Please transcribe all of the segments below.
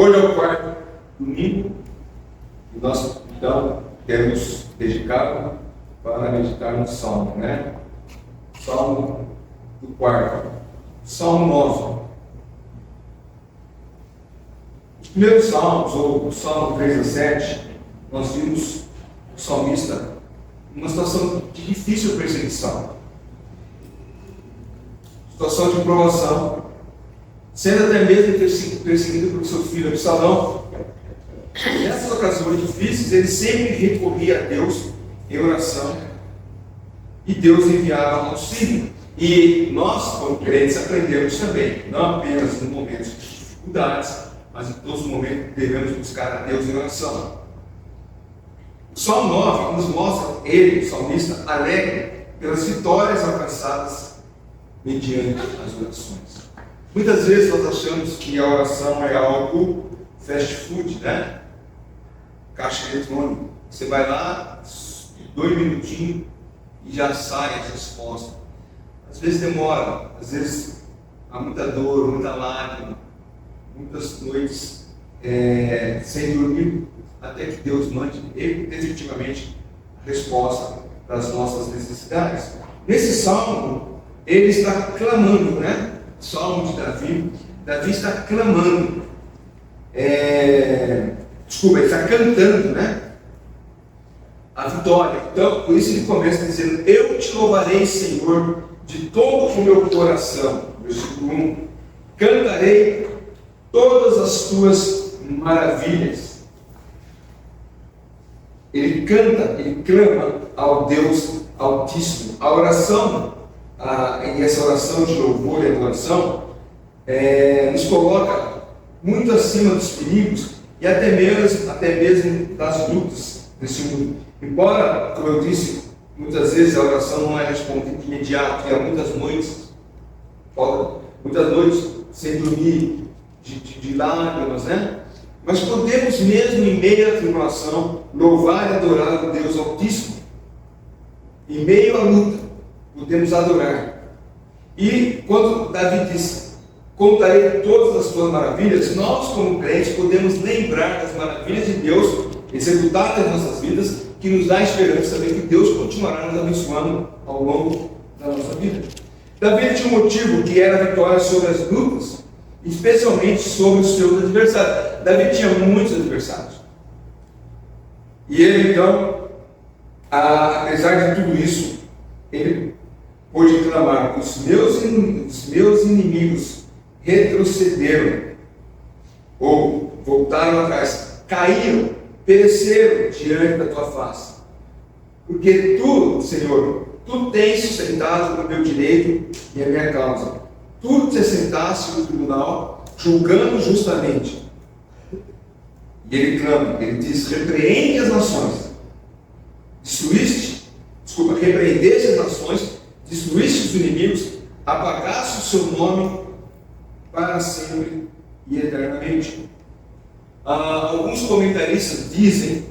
Hoje é o quarto domingo e nós então temos dedicado para meditar no Salmo, né? Salmo do quarto, Salmo 9. Os primeiros salmos, ou o Salmo 3 a 7, nós vimos o salmista numa situação de difícil perseguição, situação de provação, sendo até mesmo perseguido pelo seu filho Absalão. Nessas ocasiões difíceis, ele sempre recorria a Deus em oração e Deus enviava auxílio. E nós, como crentes, aprendemos também, não apenas em momentos de dificuldades, mas em todos os momentos devemos buscar a Deus em oração. O Salmo 9 nos mostra ele, o salmista, alegre pelas vitórias alcançadas mediante as orações. Muitas vezes nós achamos que a oração é algo fast food, né? Caixa eletrônico. Você vai lá, 2 minutinhos e já sai a resposta. Às vezes demora, às vezes há muita dor, muita lágrima, muitas noites sem dormir, até que Deus mande efetivamente a resposta para as nossas necessidades. Nesse salmo, ele está clamando, né? Salmo de Davi. Davi está clamando. Ele está cantando, né? A vitória. Então, por isso ele começa dizendo: eu te louvarei, Senhor, de todo o meu coração. Versículo 1. Cantarei todas as tuas maravilhas. Ele canta, ele clama ao Deus Altíssimo. A oração, e essa oração de louvor e adoração, nos coloca muito acima dos perigos e até mesmo das lutas desse mundo. Embora, como eu disse, muitas vezes a oração não é respondida de imediato, e há muitas noites sem dormir, de lágrimas, né? Mas podemos mesmo, em meio à tribulação, louvar e adorar o Deus Altíssimo. Em meio à luta, podemos adorar. E quando Davi diz: contarei todas as tuas maravilhas, nós como crentes podemos lembrar das maravilhas de Deus executadas em nossas vidas, que nos dá esperança também que Deus continuará nos abençoando ao longo da nossa vida. Davi tinha um motivo, que era a vitória sobre as lutas, especialmente sobre os seus adversários. Davi tinha muitos adversários. E ele então, apesar de tudo isso, ele pôde clamar: os meus inimigos retrocederam, ou voltaram atrás, caíram, pereceram diante da tua face. Porque tu, Senhor, tu tens sustentado o meu direito e a minha causa. Tu te sentaste no tribunal, julgando justamente. E ele clama, ele diz: repreende as nações. Repreendeste as nações, destruíste os inimigos, apagaste o seu nome para sempre e eternamente. Alguns comentaristas dizem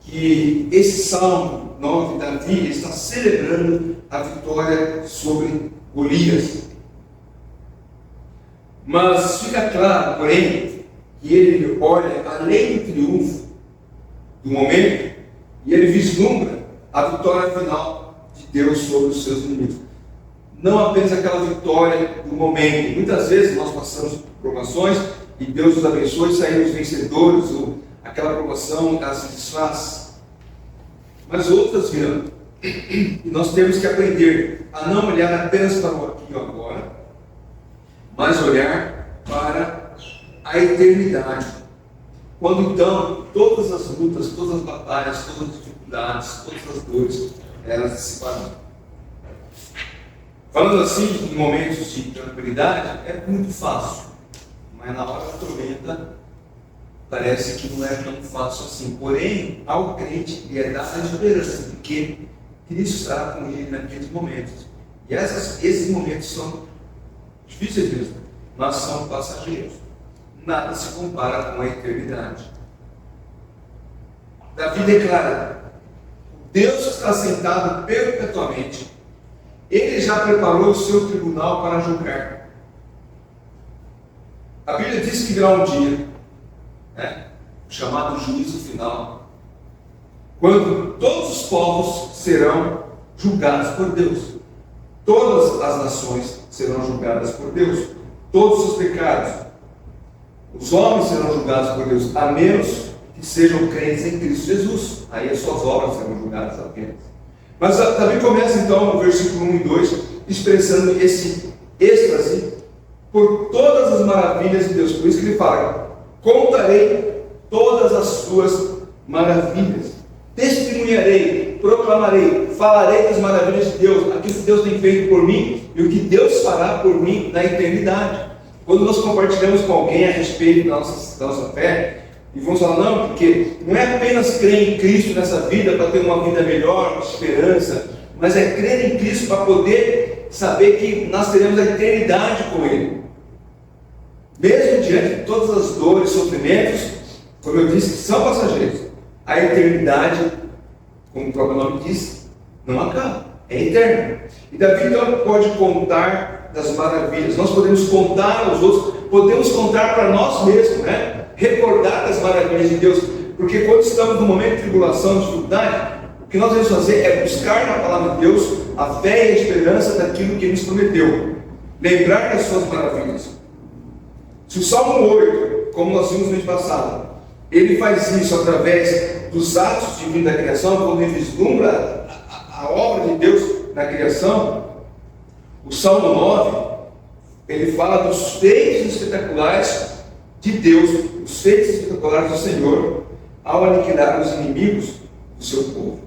que esse Salmo 9 de Davi está celebrando a vitória sobre Golias. Mas fica claro, porém, que ele olha além do triunfo do momento e ele vislumbra a vitória final de Deus sobre os seus inimigos. Não apenas aquela vitória do momento. Muitas vezes nós passamos por provações e Deus nos abençoa e saímos vencedores, ou aquela provação ela se desfaz. Mas outras virão. E nós temos que aprender a não olhar apenas para o aqui e o agora, mas olhar para a eternidade. Quando então todas as lutas, todas as batalhas, todas as dificuldades, todas as dores, elas se dissiparão. Falando assim, em momentos de tranquilidade, é muito fácil. Mas na hora da tormenta, parece que não é tão fácil assim. Porém, ao crente lhe é dada a esperança, porque Cristo estará com ele naqueles momentos. E esses momentos são difíceis mesmo, mas são passageiros. Nada se compara com a eternidade. Davi declara: Deus está sentado perpetuamente. Ele já preparou o seu tribunal para julgar. A Bíblia diz que virá um dia chamado juízo final, quando todos os povos serão julgados por Deus. Todas as nações serão julgadas por Deus. Todos os pecados. Os homens serão julgados por Deus, a menos que sejam crentes em Cristo Jesus. Aí as suas obras serão julgadas apenas. Mas Davi começa então no versículo 1 e 2, expressando esse êxtase por todas as maravilhas de Deus. Por isso que ele fala: contarei todas as suas maravilhas, testemunharei, proclamarei, falarei das maravilhas de Deus, aquilo que Deus tem feito por mim e o que Deus fará por mim na eternidade. Quando nós compartilhamos com alguém a respeito da nossa fé, e vamos falar, não, porque não é apenas crer em Cristo nessa vida para ter uma vida melhor, uma esperança, mas é crer em Cristo para poder saber que nós teremos a eternidade com Ele. Mesmo diante de todas as dores, sofrimentos, como eu disse, que são passageiros, a eternidade, como o próprio nome diz, não acaba, é eterna. E Davi então pode contar das maravilhas. Nós podemos contar aos outros, podemos contar para nós mesmos, né? Recordar das maravilhas de Deus, porque quando estamos no momento de tribulação, de dificuldade, o que nós devemos fazer é buscar na palavra de Deus a fé e a esperança daquilo que Ele nos prometeu, lembrar das suas maravilhas. Se o Salmo 8, como nós vimos no mês passado, ele faz isso através dos atos divinos da criação, quando ele vislumbra a obra de Deus na criação, o Salmo 9, ele fala dos feitos espetaculares de Deus, os feitos espetaculares do Senhor, ao aniquilar os inimigos do seu povo.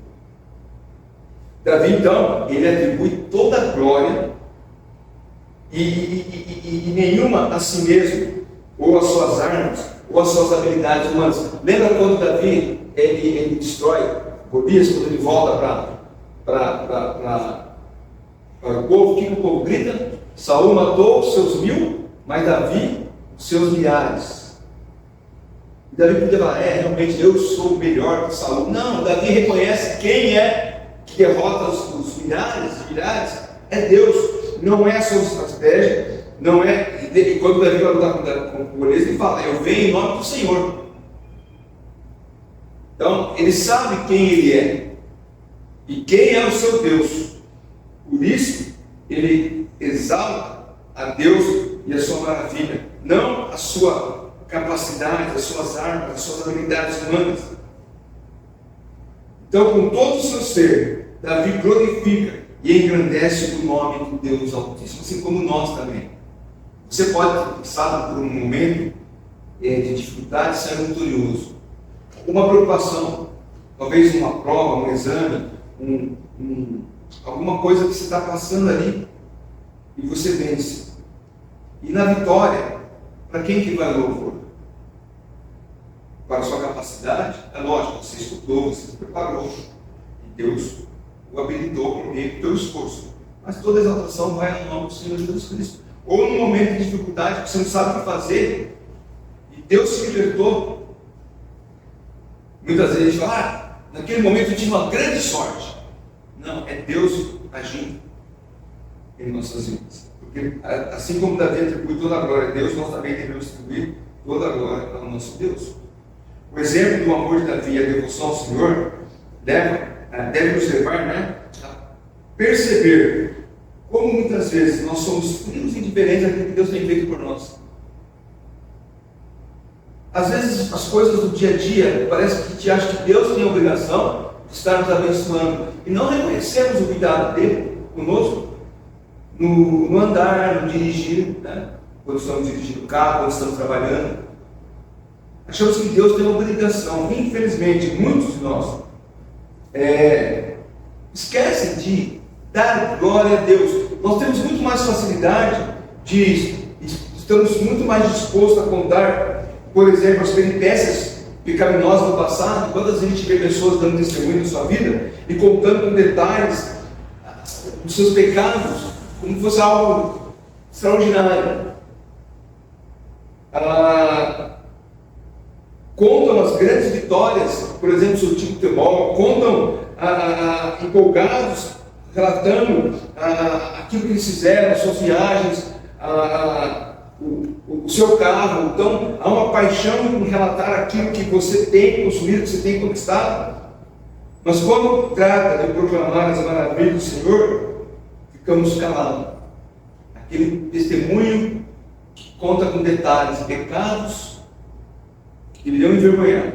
Davi, então, ele atribui toda a glória e nenhuma a si mesmo, ou as suas armas, ou as suas habilidades humanas. Lembra quando Davi, ele destrói Golias, quando ele volta para o povo? O que o povo grita? Saul matou os seus 1000, mas Davi os seus milhares. E Davi podia falar, realmente eu sou melhor que Saul. Não, Davi reconhece quem é que derrota os milhares e milhares. É Deus, não é a sua estratégia, não é. E quando Davi vai lutar com Golias, ele fala, eu venho em nome do Senhor. Então, ele sabe quem ele é e quem é o seu Deus. Por isso, ele exalta a Deus e a sua maravilha, não a sua capacidade, as suas armas, as suas habilidades humanas. Então, com todo o seu ser, Davi glorifica e engrandece o nome de Deus Altíssimo, assim como nós também. Você pode passar por um momento de dificuldade e sair vitorioso. Uma preocupação, talvez uma prova, um exame, alguma coisa que você está passando ali, e você vence. E na vitória, para quem que vai louvor? Para a sua capacidade? É lógico, você estudou, você se preparou, e Deus o habilitou por meio do teu esforço. Mas toda exaltação vai no nome do Senhor Jesus Cristo. Ou num momento de dificuldade que você não sabe o que fazer, e Deus se libertou. Muitas vezes a gente fala, naquele momento eu tive uma grande sorte. Não, é Deus agindo em nossas vidas. Porque assim como Davi atribui toda a glória a Deus, nós também devemos atribuir toda a glória ao nosso Deus. O exemplo do amor de Davi e a devoção ao Senhor deve nos levar, a perceber como muitas vezes nós somos frios e indiferentes daquilo que Deus tem feito por nós. Às vezes as coisas do dia a dia parece que a gente acha que Deus tem a obrigação de estar nos abençoando e não reconhecemos o cuidado dele conosco no andar, no dirigir, quando estamos dirigindo o carro, quando estamos trabalhando. Achamos que Deus tem uma obrigação. Infelizmente, muitos de nós esquecem de dar glória a Deus. Nós temos muito mais facilidade estamos muito mais dispostos a contar, por exemplo, as peripécias pecaminosas do passado. Quantas vezes a gente vê pessoas dando testemunho da sua vida e contando com detalhes os seus pecados, como fosse algo extraordinário. Contam as grandes vitórias, por exemplo, do seu time de futebol, contam empolgados, relatando aquilo que eles fizeram, as suas viagens, o seu carro. Então, há uma paixão em relatar aquilo que você tem consumido, que você tem conquistado. Mas quando trata de proclamar as maravilhas do Senhor, ficamos calados. Aquele testemunho que conta com detalhes, pecados que lhe dão envergonhar,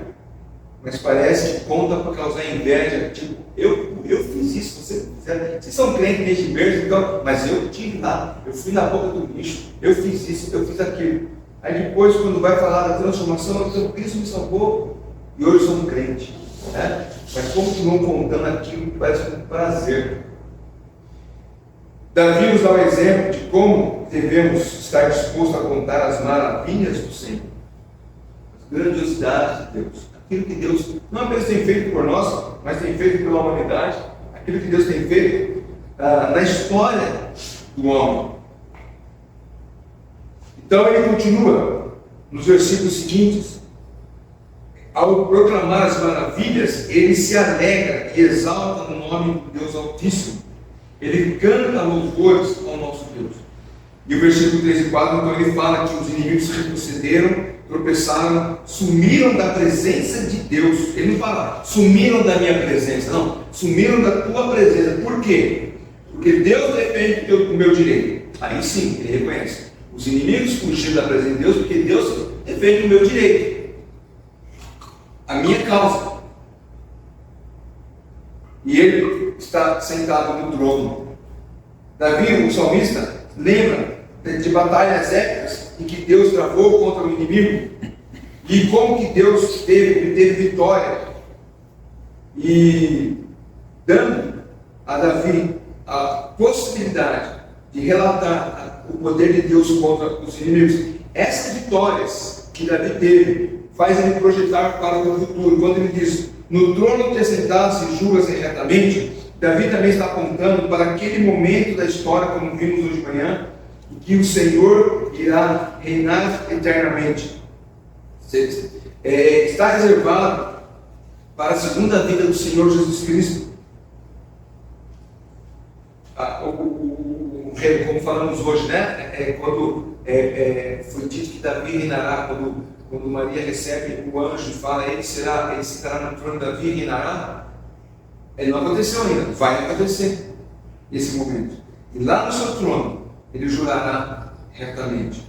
mas parece que conta para causar inveja. Tipo, eu fiz isso, vocês são crentes desde berço, então, mas eu estive lá, eu fui na boca do lixo, eu fiz isso, eu fiz aquilo. Aí depois, quando vai falar da transformação, então Cristo me salvou e hoje somos crentes, né? Mas continuam contando aquilo que parece um prazer. Davi nos dá o exemplo de como devemos estar dispostos a contar as maravilhas do Senhor, as grandiosidades de Deus, aquilo que Deus não apenas tem feito por nós, mas tem feito pela humanidade, aquilo que Deus tem feito na história do homem. Então ele continua nos versículos seguintes. Ao proclamar as maravilhas, ele se alegra e exalta no nome do Deus Altíssimo. Ele canta louvores ao nosso Deus. E o versículo 3 e 4, então ele fala que os inimigos retrocederam, tropeçaram, sumiram da presença de Deus. Ele não fala, sumiram da minha presença, não, sumiram da tua presença. Por quê? Porque Deus defende o meu direito. Aí sim, ele reconhece. Os inimigos fugiram da presença de Deus porque Deus defende o meu direito, a minha causa. E ele está sentado no trono. Davi, o salmista, lembra de batalhas épicas em que Deus travou contra o inimigo e como que Deus teve vitória, e dando a Davi a possibilidade de relatar o poder de Deus contra os inimigos. Essas vitórias que Davi teve faz ele projetar para o futuro. Quando ele diz, no trono te sentaste e julgas retamente, Davi também está apontando para aquele momento da história, como vimos hoje de manhã, em que o Senhor irá reinar eternamente. Está reservado para a segunda vinda do Senhor Jesus Cristo. Como falamos hoje, né? Quando foi dito que Davi reinará, quando Maria recebe o anjo e fala, ele sentará no trono de Davi e reinará. Não aconteceu ainda, vai acontecer esse momento. E lá no seu trono, ele jurará retamente.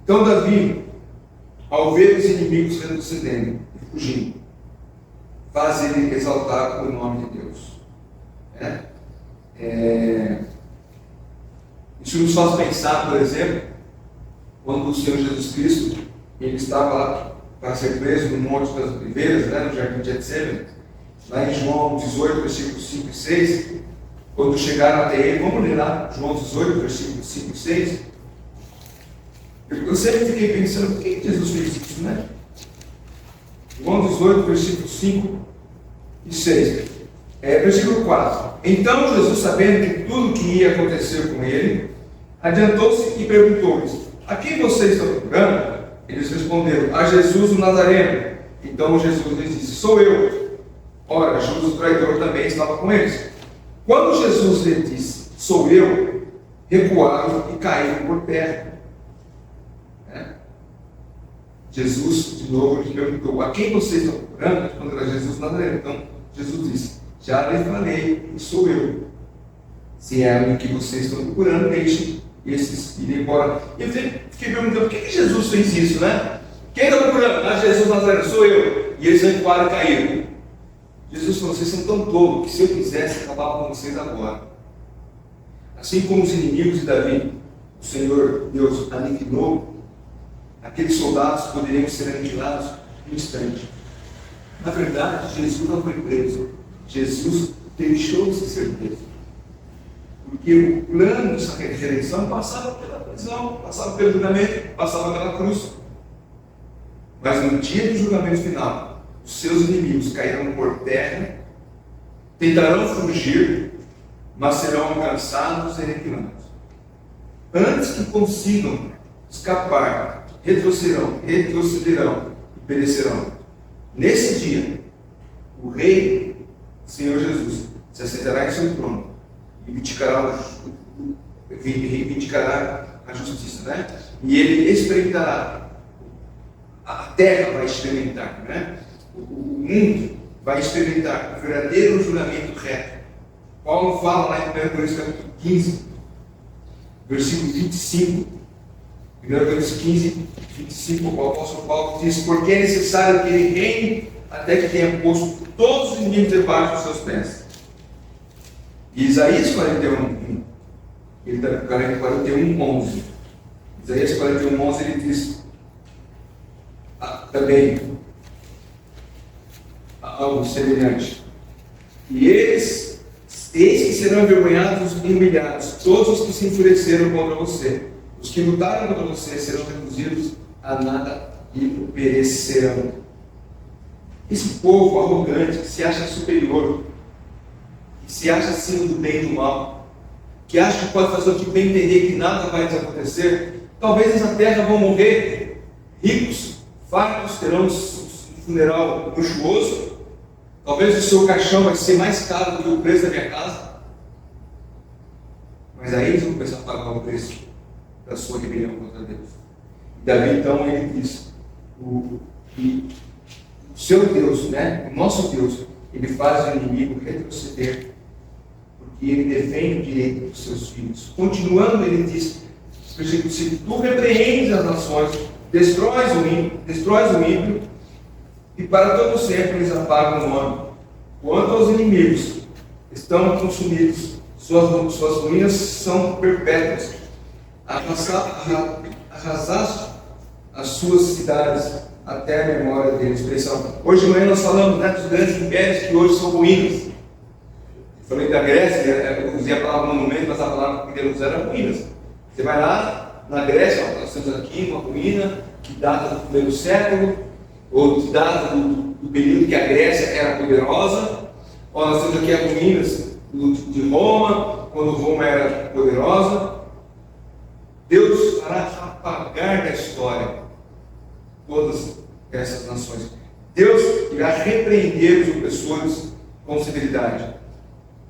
Então Davi, ao ver os inimigos retrocedendo e fugindo, faz ele exaltar o nome de Deus. Isso nos faz pensar, por exemplo, quando o Senhor Jesus Cristo ele estava lá para ser preso no Monte das Oliveiras, no Jardim de Getsemane, lá em João 18, versículos 5 e 6, quando chegaram até ele, vamos ler lá, João 18, versículos 5 e 6. Eu sempre fiquei pensando, por que Jesus fez isso, né? João 18, versículos 5 e 6. Versículo 4. Então Jesus, sabendo de tudo que ia acontecer com ele, adiantou-se e perguntou-lhes, a quem vocês estão procurando? Eles responderam, a Jesus o Nazareno. Então Jesus lhes disse, sou eu. Ora, Judas o traidor também estava com eles. Quando Jesus lhe disse, sou eu, recuaram e caíram por terra. Jesus, de novo, lhe perguntou, a quem vocês estão procurando? Responderam a Jesus o Nazareno. Então Jesus disse, já lhe falei, sou eu. Se é o que vocês estão procurando, deixem esses irem embora. E eu fiquei perguntando, por que Jesus fez isso, né? Quem está procurando? Jesus Nazareno, sou eu. E eles recuaram e caíram. Jesus falou, vocês são tão tolos que se eu quisesse, acabava com vocês agora. Assim como os inimigos de Davi, o Senhor Deus aniquilou, aqueles soldados poderiam ser aniquilados no instante. Na verdade, Jesus não foi preso. Jesus deixou de ser preso. Porque o plano dessa redenção passava pela prisão, passava pelo julgamento, passava pela cruz. Mas no dia do julgamento final, os seus inimigos cairão por terra, tentarão fugir, mas serão alcançados e aniquilados. Antes que consigam escapar, retrocederão e perecerão. Nesse dia, o Rei, Senhor Jesus, se assentará em seu trono e reivindicará a justiça, e ele experimentará. A terra vai experimentar, né? O mundo vai experimentar o verdadeiro julgamento reto. Paulo fala lá em 1 Coríntios capítulo 15, versículo 25. 1 Coríntios 15, 25, o apóstolo Paulo diz: porque é necessário que ele reine até que tenha posto todos os inimigos debaixo dos seus pés. E Isaías 41, 11. Isaías 41, 11, ele diz também algo semelhante. E eis que serão envergonhados e humilhados todos os que se enfureceram contra você. Os que lutaram contra você serão reduzidos a nada e perecerão. Esse povo arrogante, que se acha superior, que se acha acima do bem e do mal, que acha que pode fazer o que bem entender, que nada vai desacontecer, talvez nessa terra vão morrer ricos, fartos, terão um funeral luxuoso, talvez o seu caixão vai ser mais caro do que o preço da minha casa, mas aí eles vão começar a pagar o preço da sua rebelião contra Deus. E Davi, então, ele diz: o seu Deus, né, o nosso Deus, ele faz o inimigo retroceder, porque ele defende o direito dos seus filhos. Continuando, ele diz: se tu repreendes as nações, destróis o ímpio, e para todo sempre eles apagam o nome. Quanto aos inimigos, estão consumidos, suas ruínas são perpétuas. Arrasaste as suas cidades até a memória deles. Hoje de manhã nós falamos, né, dos grandes impérios que hoje são ruínas. Eu falei da Grécia, eu usei a palavra monumento, mas a palavra que Deus era ruínas. Você vai lá na Grécia, nós temos aqui uma ruína que data do primeiro século, ou que data do período que a Grécia era poderosa, ou nós temos aqui as ruínas de Roma, quando Roma era poderosa. Deus fará apagar da história todas essas nações. Deus irá repreender os opressores com severidade.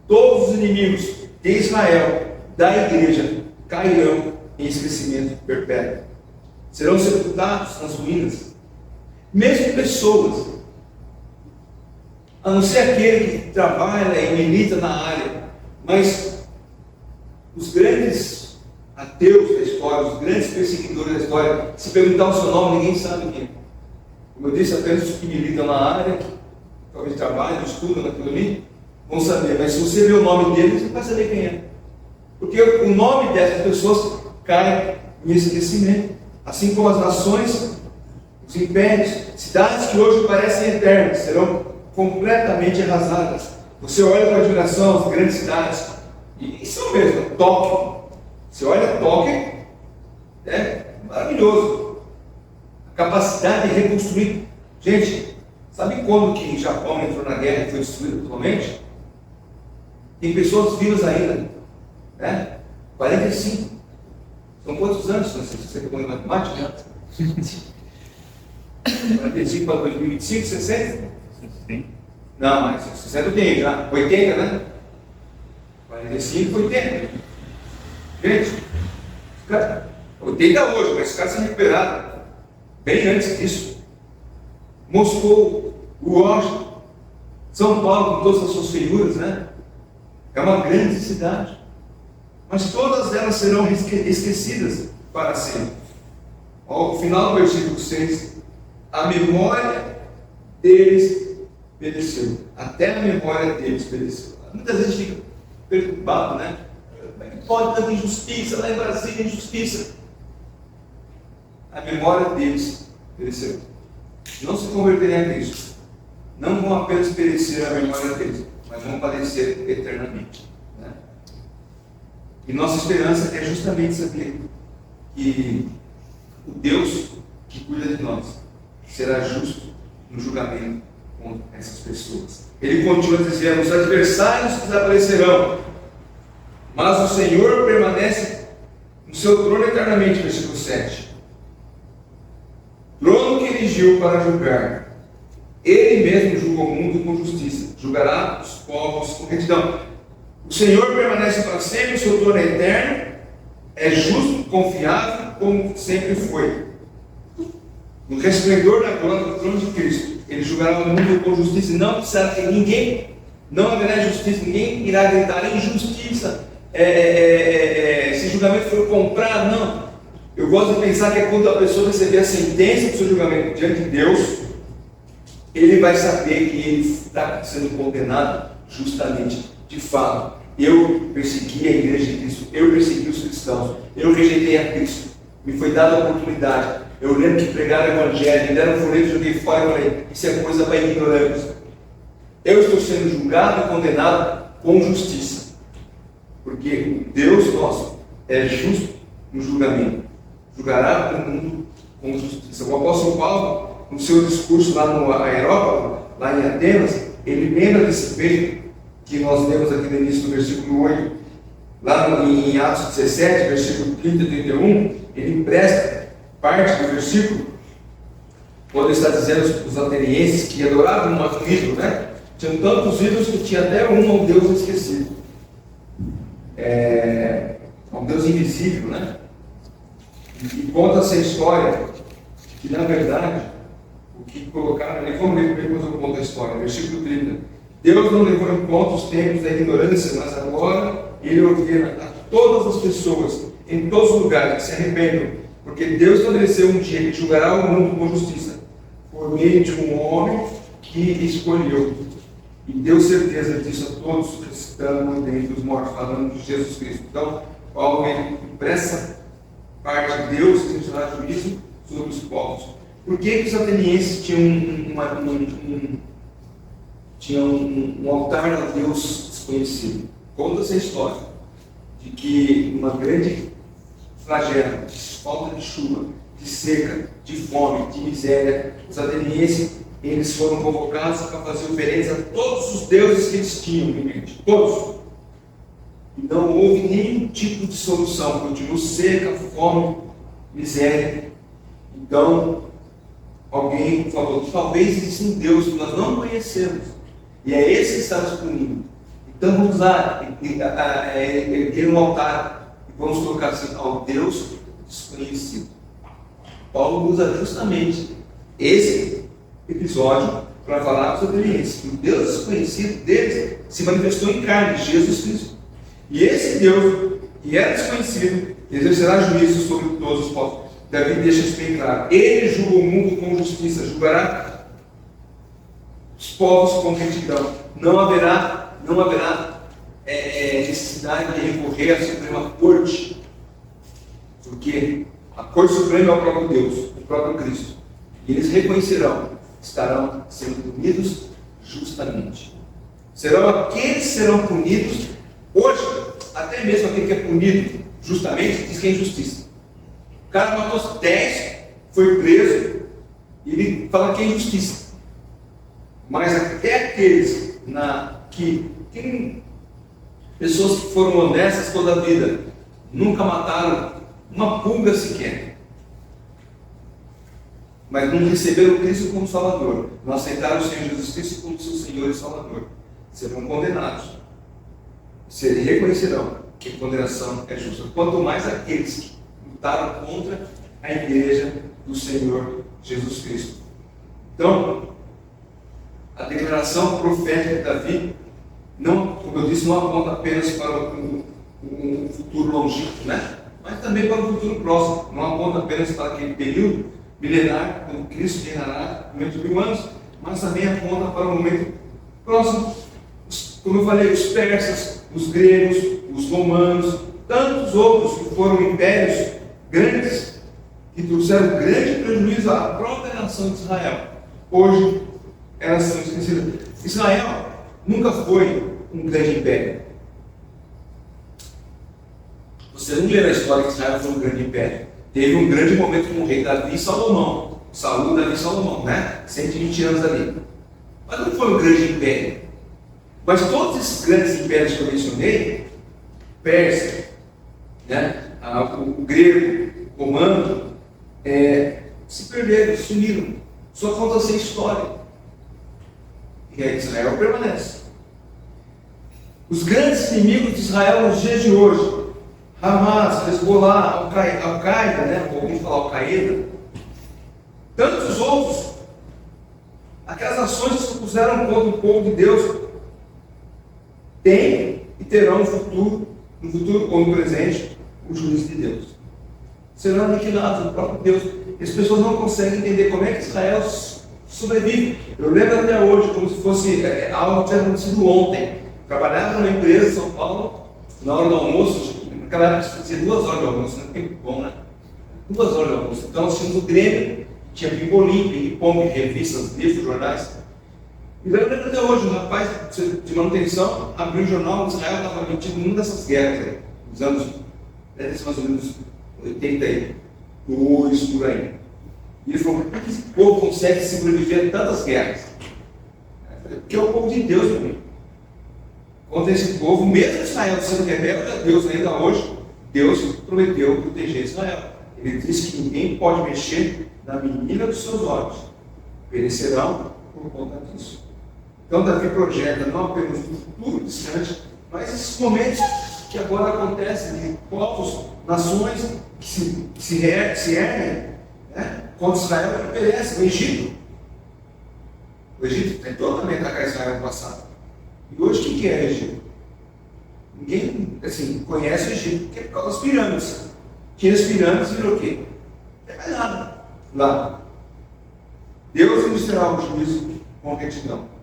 Todos os inimigos de Israel, da igreja, cairão em esquecimento perpétuo. Serão sepultados nas ruínas. Mesmo pessoas, a não ser aquele que trabalha e milita na área, mas os grandes ateus da história, os grandes perseguidores da história, se perguntar o seu nome, ninguém sabe quem. Como eu disse, apenas os que militam na área, talvez trabalham, estudam naquilo ali, vão saber. Mas se você ver o nome deles, você vai saber quem é. Porque o nome dessas pessoas cai em esquecimento. Assim como as nações, os impérios, cidades que hoje parecem eternas, serão completamente arrasadas. Você olha para a geração, as grandes cidades, e são mesmo, Tóquio. Você olha Tóquio, é maravilhoso. A capacidade de reconstruir. Gente, sabe quando que o Japão entrou na guerra e foi destruído totalmente? Tem pessoas vivas ainda, né? 45. São quantos anos? Não sei se você pegou em matemática. 45 para 2025, 60? Sim. Não, mas 60 tem já. 80, né? 45, 80. Gente, 80 hoje, mas os caras se recuperaram bem antes disso. Moscou, Washington, São Paulo, com todas as suas feiuras, né? É uma grande cidade. Mas todas elas serão esquecidas para sempre. Ao final do versículo 6, a memória deles pereceu. Até a memória deles pereceu. Muitas vezes a gente fica perturbado, né? Como é que pode tanta injustiça? Lá em Brasília, injustiça. A memória deles pereceu. Não se converterem a Cristo. Não vão apenas perecer a memória deles, mas vão padecer eternamente. Né? E nossa esperança é justamente saber que o Deus que cuida de nós será justo no julgamento contra essas pessoas. Ele continua dizendo: os adversários desaparecerão, mas o Senhor permanece no seu trono eternamente. Versículo 7. Trono que erigiu para julgar. Ele mesmo julga o mundo com justiça, julgará os povos com retidão. O Senhor permanece para sempre, o seu trono é eterno, é justo, confiável como sempre foi. No resplendor da glória do trono de Cristo, ele julgará o mundo com justiça, e não precisará ter ninguém, não haverá justiça, ninguém irá gritar injustiça, se julgamento for comprado, não. Eu gosto de pensar que é quando a pessoa receber a sentença do seu julgamento diante de Deus, ele vai saber que ele está sendo condenado justamente, de fato. Eu persegui a igreja de Cristo, eu persegui os cristãos, eu rejeitei a Cristo, me foi dada a oportunidade. Eu lembro que pregaram o evangelho, me deram um folheto, joguei fora e falei, isso é coisa para ignorantes. Eu estou sendo julgado e condenado com justiça, porque Deus nosso é justo no julgamento, julgará o mundo com justiça. O apóstolo Paulo, no seu discurso lá no Aerópago, lá em Atenas, ele lembra desse feito que nós lemos aqui no início do versículo 8, lá em Atos 17, versículo 30 e 31, ele empresta parte do versículo, quando ele está dizendo os atenienses que adoravam um ídolo, né? Tinham tantos ídolos que tinha até ao Deus esquecido. Um Deus invisível, né? E conta essa história, que na verdade, o que colocaram ali, vamos ler primeiro, depois eu conto a história, versículo 30. Deus não levou em conta os tempos da ignorância, mas agora Ele ordena a todas as pessoas, em todos os lugares, que se arrependam, porque Deus estabeleceu um dia que julgará o mundo com justiça, por meio de um homem que escolheu. E deu certeza disso a todos que estão dentre os mortos, falando de Jesus Cristo. Então, Paulo impressa parte de Deus que será juízo sobre os povos. Por que os atenienses tinham um altar a Deus desconhecido? Conta essa história de que uma grande flagelo, de falta de chuva, de seca, de fome, de miséria, os atenienses, eles foram convocados para fazer oferendas a todos os deuses que eles tinham em mente, todos. E não houve nenhum tipo de solução, continuou seca, fome, miséria. Então, alguém falou, talvez exista um Deus que nós não conhecemos, e é esse que está nos punindo. Então vamos lá, erguer um altar, e vamos colocar assim, ao Deus desconhecido. Paulo usa justamente esse episódio para falar para os atenienses, que o Deus desconhecido deles se manifestou em carne, Jesus Cristo. E esse Deus, que era desconhecido, exercerá juízo sobre todos os povos. Davi deixa isso bem claro. Ele julga o mundo com justiça, julgará os povos com retidão. Não haverá necessidade de recorrer à Suprema Corte, porque a Corte Suprema é o próprio Deus, o próprio Cristo. E eles reconhecerão, estarão sendo punidos justamente. Serão aqueles que serão punidos. Hoje, até mesmo aquele que é punido justamente, diz que é injustiça. O cara matou 10, foi preso, e ele fala que é injustiça. Mas até aqueles pessoas que foram honestas toda a vida, nunca mataram uma pulga sequer, mas não receberam Cristo como Salvador, não aceitaram o Senhor Jesus Cristo como seu Senhor e Salvador, serão condenados. Reconhecerão que a condenação é justa. Quanto mais aqueles que lutaram contra a igreja do Senhor Jesus Cristo. Então, a declaração profética de Davi, não, como eu disse, não aponta apenas para um futuro longínquo, né? Mas também para o futuro próximo. Não aponta apenas para aquele período milenar, quando Cristo reinará no momento de 1000 anos, mas também aponta para o momento próximo. Como eu falei, os persas, os gregos, os romanos, tantos outros que foram impérios grandes, que trouxeram grande prejuízo à própria nação de Israel. Hoje, elas são esquecidas. Israel nunca foi um grande império. Você não lê na história que Israel foi um grande império. Teve um grande momento com o rei Davi e Salomão. Saúl, Davi e Salomão, né? 120 anos ali. Mas não foi um grande império. Mas todos esses grandes impérios que eu mencionei, Pérsia, né? O grego, o romano, se perderam, sumiram. Só conta essa história. E aí Israel permanece. Os grandes inimigos de Israel nos dias de hoje, Hamas, Hezbollah, Al-Qaeda, né? Ouvi falar Al-Qaeda. Tantos outros. Aquelas ações que se puseram contra o povo de Deus têm e terão no futuro ou no presente, o juízo de Deus. Serão aniquilados no próprio Deus. E as pessoas não conseguem entender como é que Israel sobrevive. Eu lembro até hoje, como se fosse algo que tinha acontecido ontem. Trabalhava numa empresa em São Paulo, na hora do almoço, naquela época se fazia 2 horas de almoço, né? Tempo bom, né? 2 horas de almoço. Então nós tínhamos o Grêmio, tinha pimbolim, ping-pong, revistas, livros, jornais. E eu lembro até hoje, um rapaz de manutenção abriu um jornal, Israel estava metido numa dessas guerras aí, nos anos, mais ou menos 82 por aí. E ele falou: como é que esse povo consegue sobreviver a tantas guerras? Eu falei: porque é o povo de Deus, meu amigo. Contra esse povo, mesmo Israel sendo rebelde a Deus ainda hoje, Deus prometeu proteger Israel. Ele disse que ninguém pode mexer na menina dos seus olhos. Perecerão por conta disso. Então Davi projeta não apenas um futuro distante, mas esses momentos que agora acontecem de povos, nações que se erguem, né, contra Israel e perecem. O Egito tentou também atacar Israel no passado. E hoje o que é o Egito? Ninguém conhece o Egito, porque é por causa das pirâmides. Tira as pirâmides e virou o quê? Não tem mais nada lá. Deus administrará o juízo com retidão.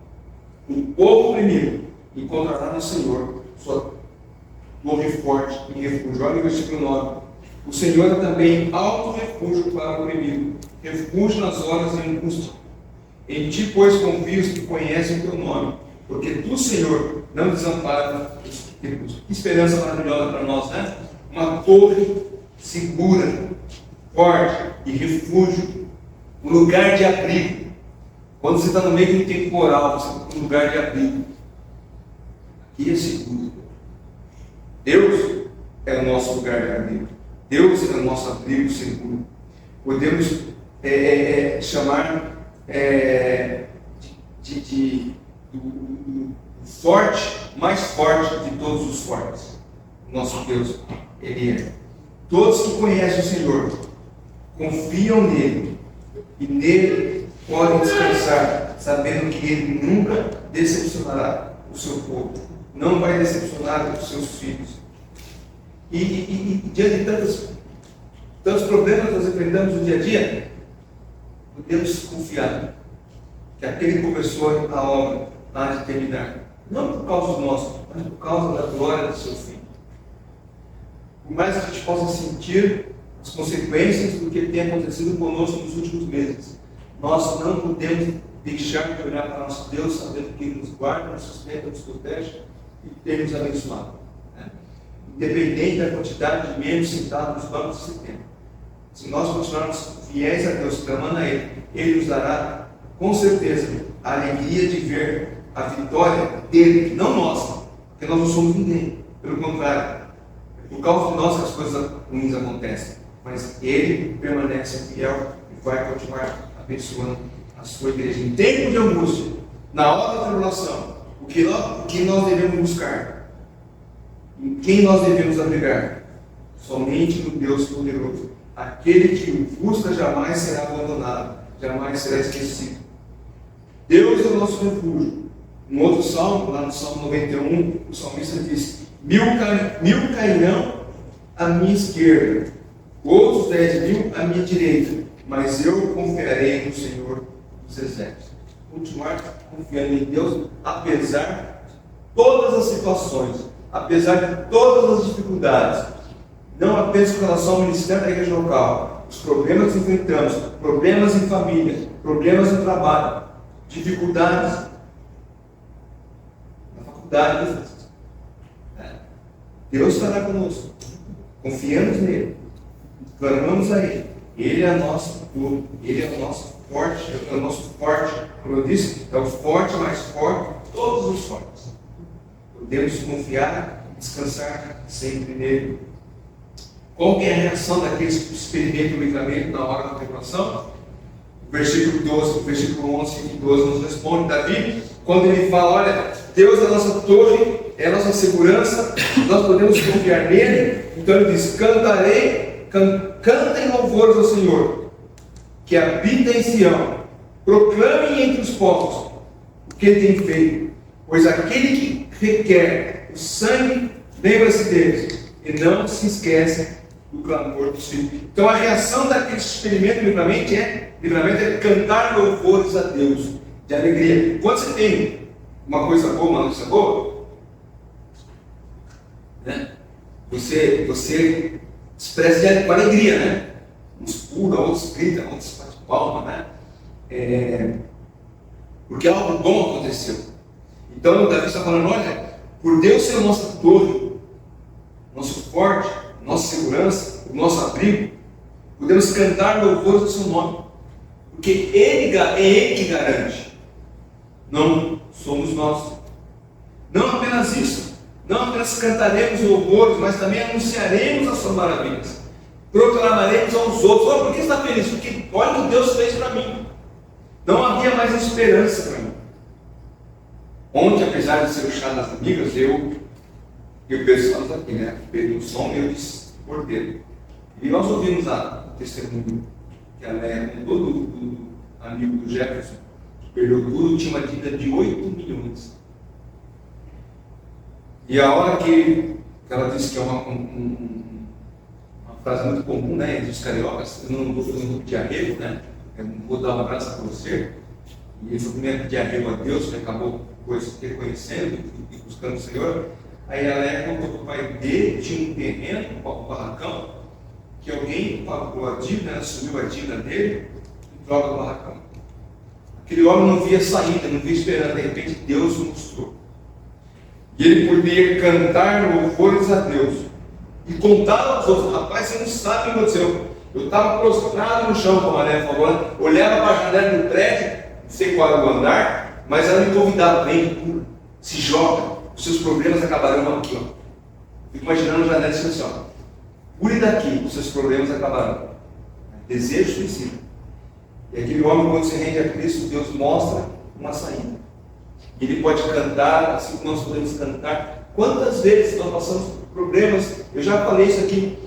O povo oprimido encontrará no Senhor sua torre forte e refúgio. Olha o versículo 9. O Senhor é também alto refúgio para o oprimido, refúgio nas horas de angústia. Em ti, pois, confio os que conhecem o teu nome, porque tu, Senhor, não desampara os teus. Que esperança maravilhosa para nós, né? Uma torre segura, forte e refúgio, um lugar de abrigo. Quando você está no meio de um temporal, você está num lugar de abrigo. Aqui é seguro. Deus é o nosso lugar de abrigo. Deus é o nosso abrigo seguro. Podemos chamar do forte, mais forte de todos os fortes. Nosso Deus, Ele é. Todos que conhecem o Senhor confiam nele e nele podem descansar, sabendo que Ele nunca decepcionará o seu povo, não vai decepcionar os seus filhos. E diante de tantos problemas que nós enfrentamos no dia a dia, podemos confiar que aquele que começou a obra há de terminar, não por causa dos nossos, mas por causa da glória do seu Filho. Por mais que a gente possa sentir as consequências do que tem acontecido conosco nos últimos meses, nós não podemos deixar de olhar para nosso Deus, sabendo que Ele nos guarda, nos sustenta, nos protege e tem nos abençoado. Né? Independente da quantidade de membros sentados nos bancos desse tempo. Se nós continuarmos fiéis a Deus, clamando a Ele, Ele nos dará, com certeza, a alegria de ver a vitória dele, não nossa, porque nós não somos ninguém. Pelo contrário, é por causa de nós que as coisas ruins acontecem. Mas Ele permanece fiel e vai continuar abençoando a sua igreja. Em tempo de angústia, na hora da tribulação, o que nós devemos buscar? Em quem nós devemos abrigar? Somente no Deus poderoso. Aquele que o busca jamais será abandonado, jamais será esquecido. Deus é o nosso refúgio. Um outro salmo, lá no Salmo 91, o salmista diz: mil cairão à minha esquerda, outros 10.000 à minha direita, mas eu confiarei no Senhor dos exércitos. Continuar confiando em Deus, apesar de todas as situações, apesar de todas as dificuldades, não apenas com relação ao ministério da igreja local, os problemas que enfrentamos, problemas em família, problemas no trabalho, dificuldades na faculdade, Deus estará conosco. Confiamos nele, clamamos a Ele. Ele é nosso tudo, Ele é o nosso forte, é o nosso forte. Como eu disse, é o forte mais forte de todos os fortes. Podemos confiar e descansar sempre nele. Qual que é a reação daqueles que experimentam o livramento na hora da tribulação? O versículo 11 e 12 nos responde Davi, quando ele fala: olha, Deus é a nossa torre é a nossa segurança, nós podemos confiar nele. Então ele diz: cantem louvores ao Senhor, que habita em Sião, proclamem entre os povos o que ele tem feito, pois aquele que requer o sangue, lembra-se deles, e não se esquece do clamor do filho. Então a reação daquele que experimenta o livramento é cantar louvores a Deus, de alegria. Quando você tem uma coisa boa, uma notícia boa, né? Você expressa com alegria, né? Uns pulam, outros gritam, outros batem palma, né? Porque algo bom aconteceu. Então Davi está falando: olha, por Deus ser o nosso torre, nosso forte, nossa segurança, o nosso abrigo, podemos cantar louvores do seu nome, porque é Ele que garante, não somos nós. Não apenas isso, não apenas cantaremos louvores, mas também anunciaremos as suas maravilhas, proclamaremos aos outros. Olha, por que você está feliz? Porque olha o que Deus fez para mim. Não havia mais esperança para mim. Ontem, apesar de ser o chá das amigas, e o pessoal aqui, né? Perdeu o som e eu disse porteiro. E nós ouvimos o testemunho que a Léa contou do amigo do Jefferson, que perdeu tudo, tinha uma dívida de 8 milhões. E a hora que ela disse que é uma frase muito comum, né, entre os cariocas: eu não vou fazer um de arrego, né? Eu não vou dar um abraço para você. E ele foi primeiro pedir arrego a Deus, que acabou depois reconhecendo e buscando o Senhor. Aí a Léa contou que o pai dele tinha um terreno, um barracão, que alguém pagou a dívida, assumiu a dívida dele em troca do barracão. Aquele homem não via saída, não via esperança, de repente Deus o mostrou. E ele podia cantar louvores a Deus e contar aos outros: rapaz, você não sabe o que aconteceu. Eu estava prostrado no chão, como a Léa falou, olhava para a janela do prédio, não sei qual era o andar, mas ela me convidava: vem, pula, se joga, os seus problemas acabarão aqui. Ó. Fico imaginando a janela assim: ó, pule daqui, os seus problemas acabarão. Desejo suicida. E aquele homem, quando se rende a Cristo, Deus mostra uma saída. Ele pode cantar, assim como nós podemos cantar. Quantas vezes nós passamos por problemas? Eu já falei isso aqui.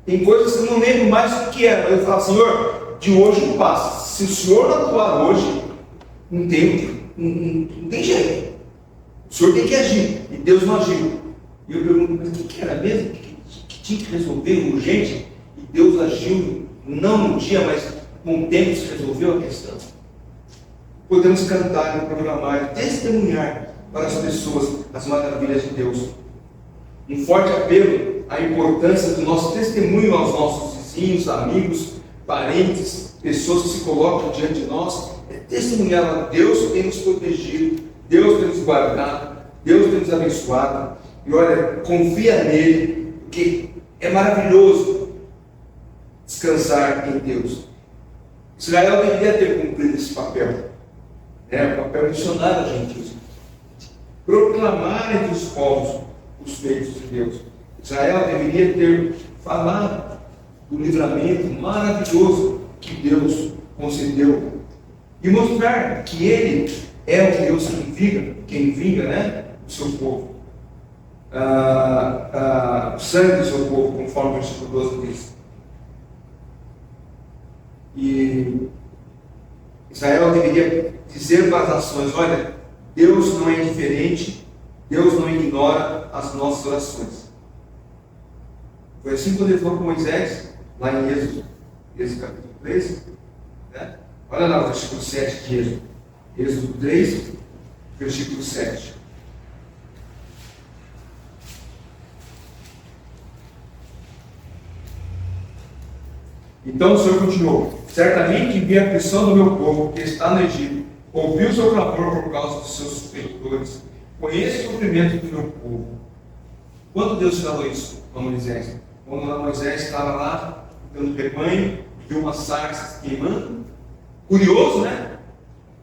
Tem coisas que eu não lembro mais o que era, mas eu falo: Senhor, de hoje não passa. Se o Senhor não atuar hoje, não tem jeito. O Senhor tem que agir, e Deus não agiu. E eu pergunto: mas o que era mesmo? Que tinha que resolver urgente? E Deus agiu, não no dia, mas com o tempo se resolveu a questão. Podemos cantar, proclamar, testemunhar para as pessoas as maravilhas de Deus. Um forte apelo à importância do nosso testemunho aos nossos vizinhos, amigos, parentes, pessoas que se colocam diante de nós, é testemunhar a Deus tem nos protegido, Deus tem nos guardado, Deus tem nos abençoado. E olha, confia nele, porque é maravilhoso descansar em Deus. Israel deveria ter cumprido esse papel, o papel missionário, gente, proclamar entre os povos os feitos de Deus. Israel deveria ter falado do livramento maravilhoso que Deus concedeu e mostrar que Ele é o Deus quem vinga, o seu povo, o sangue do seu povo, conforme o versículo 12 diz. E Israel deveria dizer para as nações: olha, Deus não é indiferente, Deus não ignora as nossas orações. Foi assim quando ele falou com Moisés, lá em Êxodo capítulo 13, né? Olha lá o versículo 7 de Êxodo. Êxodo 3, versículo 7. Então o Senhor continuou: certamente vi a aflição do meu povo que está no Egito, ouvi o seu clamor por causa dos seus feitores, conheço o sofrimento do meu povo. Quando Deus falou isso a Moisés? Quando Moisés estava lá, dando rebanho, viu uma sarça queimando, curioso, né?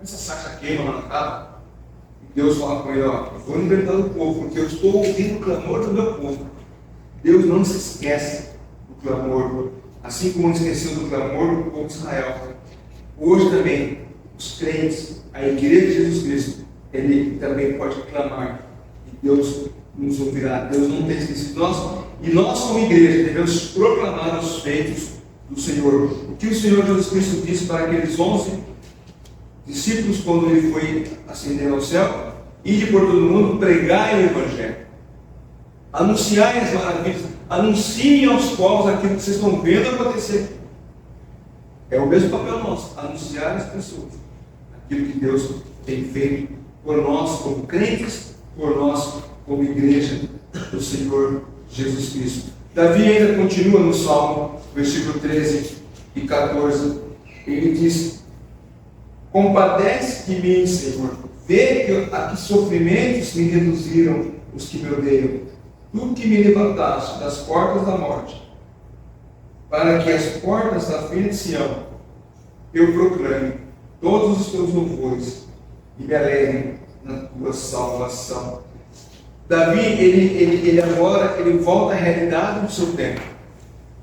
Essa sarça queima lá na casa. E Deus fala com ele: ó, eu vou libertar o povo, porque eu estou ouvindo o clamor do meu povo. Deus não se esquece do clamor, assim como não esqueceu do clamor do povo de Israel. Hoje também, os crentes, a igreja de Jesus Cristo, ele também pode clamar, e Deus nos ouvirá. Deus não tem esquecido nós. E nós, como igreja, devemos proclamar os feitos do Senhor. O que o Senhor Jesus Cristo disse para aqueles 11 discípulos quando ele foi ascender ao céu: ide por todo mundo, pregai o Evangelho, anunciai as maravilhas, anunciem aos povos aquilo que vocês estão vendo acontecer. É o mesmo papel nosso, anunciar às pessoas aquilo que Deus tem feito por nós como crentes, por nós como igreja do Senhor Jesus Cristo. Davi ainda continua no Salmo, versículo 13 e 14, ele diz: compadece de mim, Senhor, vê que a que sofrimentos me reduziram os que me odeiam, tu que me levantaste das portas da morte, para que as portas da filha de Sião eu proclame todos os teus louvores e me alegre na tua salvação. Davi, ele agora volta à realidade do seu tempo.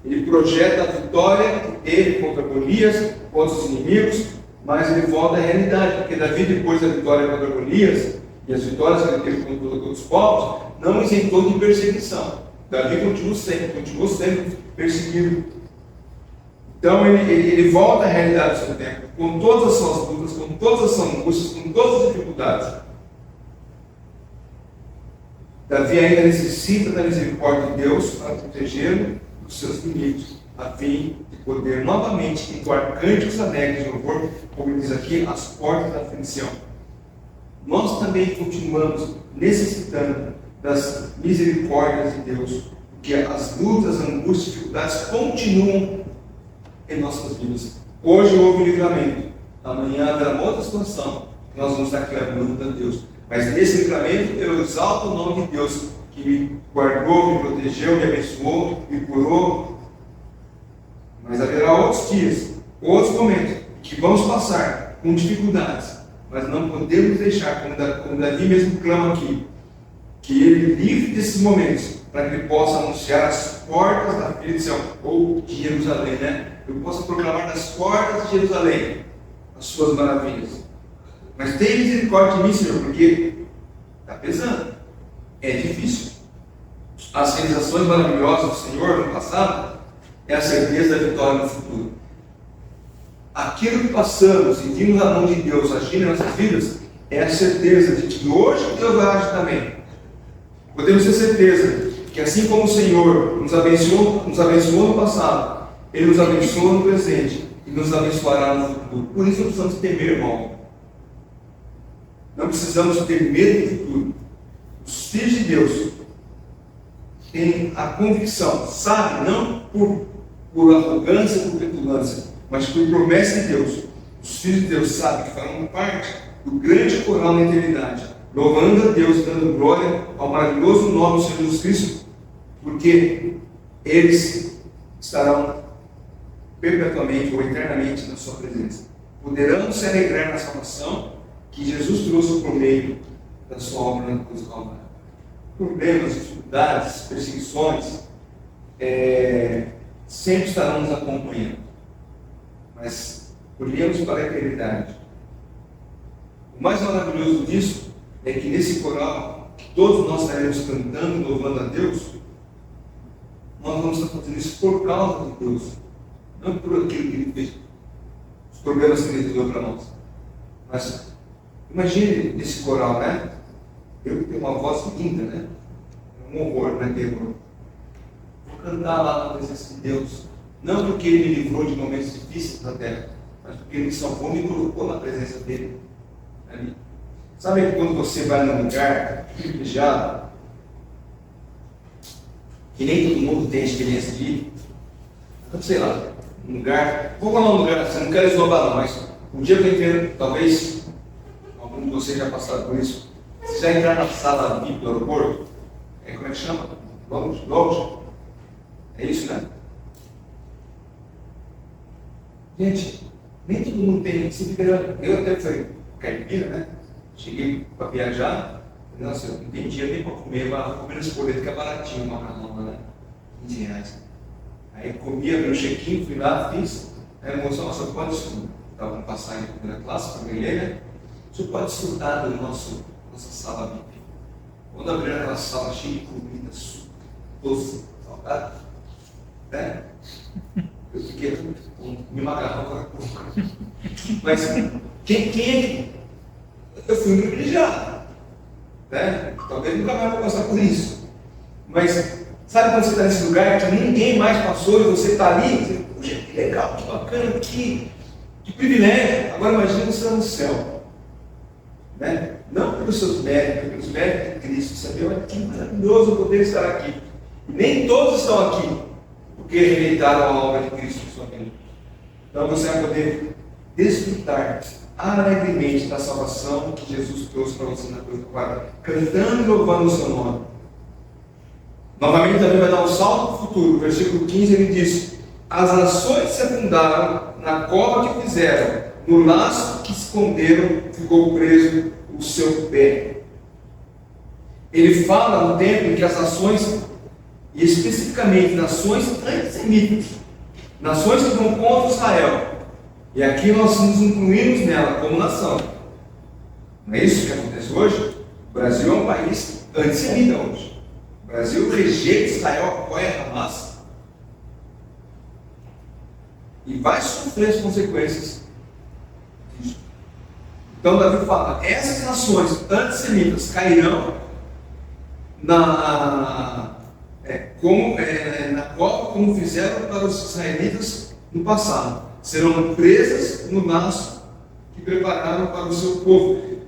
Ele projeta a vitória dele contra Golias, contra os inimigos, mas ele volta à realidade, porque Davi, depois da vitória contra Golias e as vitórias que ele teve contra outros povos, não isentou de perseguição. Davi continuou sendo perseguido. Então ele volta à realidade do seu tempo, com todas as suas lutas, com todas as suas angústias, com todas as dificuldades. Davi ainda necessita da misericórdia de Deus para protegê-lo dos seus inimigos, a fim de poder novamente entoar cânticos alegres de louvor, como ele diz aqui, as portas da aflição. Nós também continuamos necessitando das misericórdias de Deus, porque as lutas, as angústias, as dificuldades continuam em nossas vidas. Hoje houve livramento, amanhã haverá uma outra situação que nós vamos estar clamando a Deus. Mas nesse livramento eu exalto o nome de Deus, que me guardou, me protegeu, me abençoou, me curou. Mas haverá outros dias, outros momentos, que vamos passar com dificuldades, mas não podemos deixar, como Davi mesmo clama aqui, que ele livre desses momentos, para que ele possa anunciar as portas da filha de Sião, ou de Jerusalém, né? Eu possa proclamar nas portas de Jerusalém as suas maravilhas. Mas tem misericórdia de mim, Senhor, porque está pesando, é difícil. As realizações maravilhosas do Senhor no passado é a certeza da vitória no futuro. Aquilo que passamos e vimos a mão de Deus agindo em nossas vidas é a certeza de que hoje Deus vai agir também. Podemos ter certeza que assim como o Senhor nos abençoou no passado, Ele nos abençoa no presente e nos abençoará no futuro. Por isso não precisamos temer, irmão. Não precisamos ter medo do futuro. Os filhos de Deus têm a convicção, sabe, não por arrogância, por petulância, mas por promessa de Deus. Os filhos de Deus sabem que farão parte do grande coral na eternidade, louvando a Deus, dando glória ao maravilhoso nome do Senhor Jesus Cristo, porque eles estarão perpetuamente ou eternamente na sua presença. Poderão se alegrar na salvação que Jesus trouxe por meio da sua obra na cruz do Calvário. Problemas, dificuldades, perseguições sempre estarão nos acompanhando, mas olhemos para a eternidade. O mais maravilhoso disso é que nesse coral, que todos nós estaremos cantando, louvando a Deus, nós vamos estar fazendo isso por causa de Deus, não por aquilo que Ele fez, os problemas que Ele deu para nós. Mas imagine esse coral, né? Eu tenho uma voz linda, né? É um horror, né? Terror. Vou cantar lá na presença de Deus, não porque Ele me livrou de momentos difíceis na terra, mas porque Ele me salvou e me colocou na presença dEle. Ali. Sabe quando você vai num lugar privilegiado, que nem todo mundo tem a experiência de ir, então, sei lá, um lugar, vou falar um lugar, você não quer esnobar não, mas um dia eu entendo, talvez algum de vocês já passaram por isso, você já entrar na sala VIP do aeroporto, como é que chama? Lounge? É isso, né? Gente, nem todo mundo tem, eu até fui caipira, né? Cheguei para viajar, nossa, eu não tem dinheiro nem para comer, mas comer nesse boleto que é baratinho, uma macarrão, né? R$15. Aí comia, meu check-in, fui lá, fiz, aí a moça, nossa, pode desfrutar, estava com passagem de primeira classe, para né? Você pode desfrutar da nossa sala VIP. Quando abriram aquela sala cheia de comida, doce, salgado, né? Eu fiquei com me macarrão com a boca. Mas quem é que. Eu fui um privilegiado, né? Talvez nunca mais vou passar por isso. Mas sabe quando você está nesse lugar que ninguém mais passou e você está ali? Você, puxa, que legal, que bacana, que privilégio. Agora imagina você está no céu. Né? Não pelos seus méritos, pelos méritos de Cristo. Sabe, olha que maravilhoso poder estar aqui. E nem todos estão aqui porque rejeitaram a obra de Cristo em sua vida. Então você vai poder desfrutar alegremente da salvação que Jesus trouxe para você na cruz do Calvário, cantando e louvando o seu nome. Novamente também vai dar um salto para o futuro. No versículo 15 ele diz: as nações se afundaram na cova que fizeram, no laço que esconderam ficou preso o seu pé. Ele fala no tempo em que as nações, e especificamente nações antissemitas, nações que vão contra Israel, e aqui nós nos incluímos nela como nação. Não é isso que acontece hoje? O Brasil é um país antissemita hoje. O Brasil rejeita Israel, apoia Hamas e vai sofrer as consequências disso. Então Davi fala: essas nações antissemitas cairão na cova como fizeram para os israelitas no passado. Serão presas no laço que prepararam para o seu povo.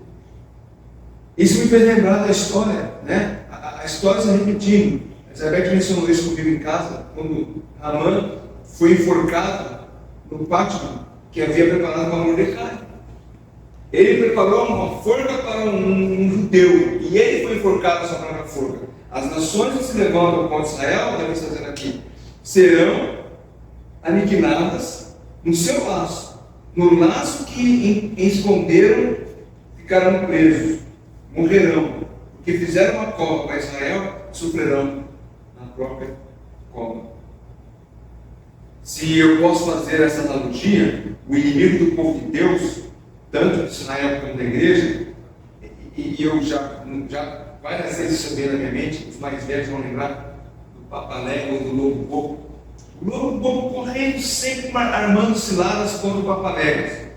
Isso me fez lembrar da história, né? A história se repetindo. A Isabel mencionou isso comigo em casa, quando Amã foi enforcado no pátio que havia preparado para Mordecai. Ele preparou uma forca para um judeu, e ele foi enforcado na sua própria forca. As nações que se levantam contra Israel, Davi está dizendo aqui, serão aniquiladas no seu laço. No laço que esconderam, ficaram presos, morrerão. Porque fizeram uma cova para Israel, sofrerão na própria cova. Se eu posso fazer essa analogia, o inimigo do povo de Deus, tanto de Israel como da igreja, e eu já várias vezes isso veio na minha mente, os mais velhos vão lembrar do Papalégua ou do Lobo Bobo. O Lobo Bobo correndo sempre armando ciladas contra o Papalégua.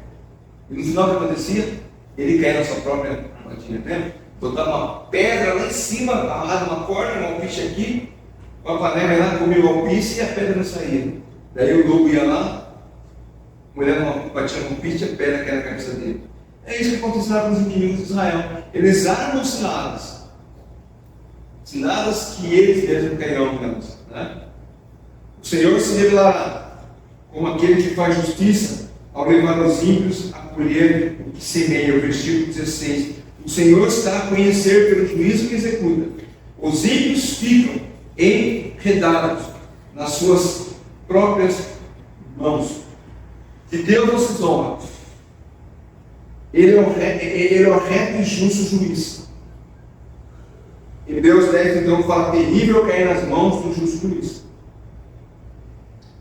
E no final o que acontecia? Ele caía na sua própria armadilha, né? Botava uma pedra lá em cima, amarrava uma corda, um alpiste aqui, o Papalégua ia lá, comia o alpiste e a pedra não saía. Daí o lobo ia lá, a mulher batia no alpiste e a pedra caía na cabeça dele. É isso que acontecerá com os inimigos de Israel. Eles armam ciladas. Ciladas que eles mesmos cairão nelas. Né? O Senhor se revelará como aquele que faz justiça ao levar os ímpios a colher o que semeia. O versículo 16. O Senhor está a conhecer pelo juízo que executa. Os ímpios ficam enredados nas suas próprias mãos. De Deus não se zomba. Ele é o reto e justo juiz. Hebreus 10 então fala: terrível cair nas mãos do justo juiz.